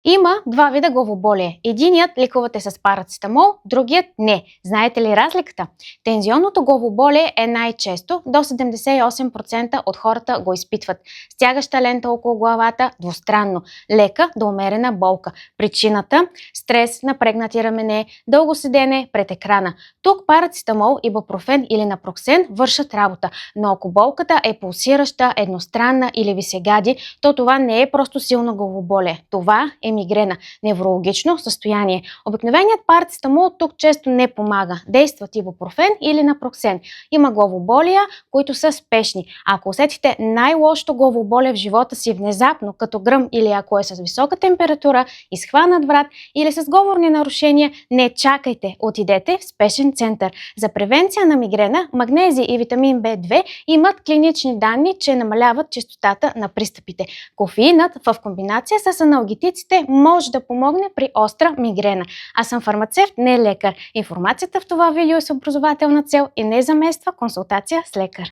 Има два вида главоболие. Единият лекувате с парацетамол, другият не. Знаете ли разликата? Тензионното главоболие е най-често, до 78% от хората го изпитват. Стягаща лента около главата, двустранно, лека до умерена болка. Причината – стрес, напрегнати рамене, дълго седене пред екрана. Тук парацетамол, ибупрофен или напроксен вършат работа, но ако болката е пулсираща, едностранна или ви се гади, то това не е просто силно главоболие. Това е мигрена, неврологично състояние. Обикновеният парацетамол тук често не помага. Действат ибупрофен или напроксен. Има главоболия, които са спешни. Ако усетите най-лошото главоболие в живота си внезапно, като гръм или ако е с висока температура, изхванат врат или с говорни нарушения, не чакайте, отидете в спешен център. За превенция на мигрена, магнези и витамин В2 имат клинични данни, че намаляват честотата на пристъпите. Кофеинът в комбинация с аналгетиците може да помогне при остра мигрена. Аз съм фармацевт, не лекар. Информацията в това видео е с образователна цел и не замества консултация с лекар.